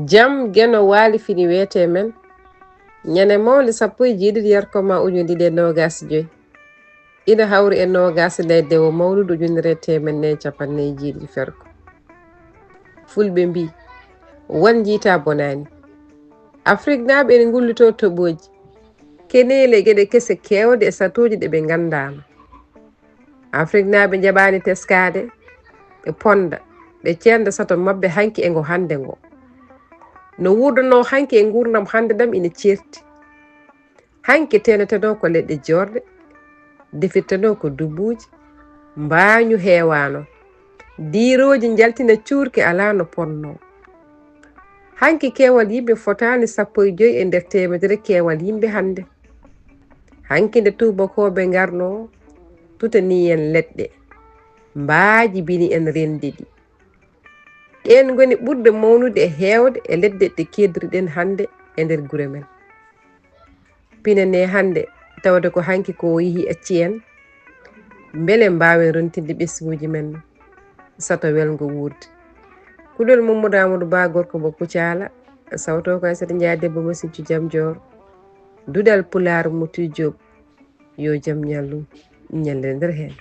jam geno waali fini wete men ñane mawle 17 yarkoma ujundi nogas joyi ina hawri e nogas leyde o mawludu ujunere temen ne capanne jiiɗi ferko fulɓe mbi won jiita bonani afrique naaɓe ene ngullito toɓoji kenele gueɗe kese kewde e satuji ɗe ɓe gandano afrique naaɓe jaɓani teskade ɓe ponda ɓe cenda sato mabɓe hanki e ngo hande ngo no wurdono hanki e gurdam hande ɗam ina certi hanki teneteno ko leɗɗe jorde defirteno ko dubbuji mbañu heewano diroji jaltina cuurki ala no ponno hanki kewal yimɓe fotani 15 e nder temedere kewal yimɓe hande hanki nde tubakoɓe garno tutani en leɗɗe mbaaji bini en rendiɗi ɗen goni ɓurɗe mawnude e heewde e leɗɗe ɗe kedriɗen hande e nder gure men pinane hande tawde ko hanki ko yeehi acci en beele mbawen rontinde ɓesguji men sato welgo wurde kulol Mamadou Amadou Ba gorko mo Kucala sawto ko Aissata Ndiaye debbo mo Sinthiou Jam Dior Dudal Pulaar Mouti Diop yo jaam ñallu ñalle nder hen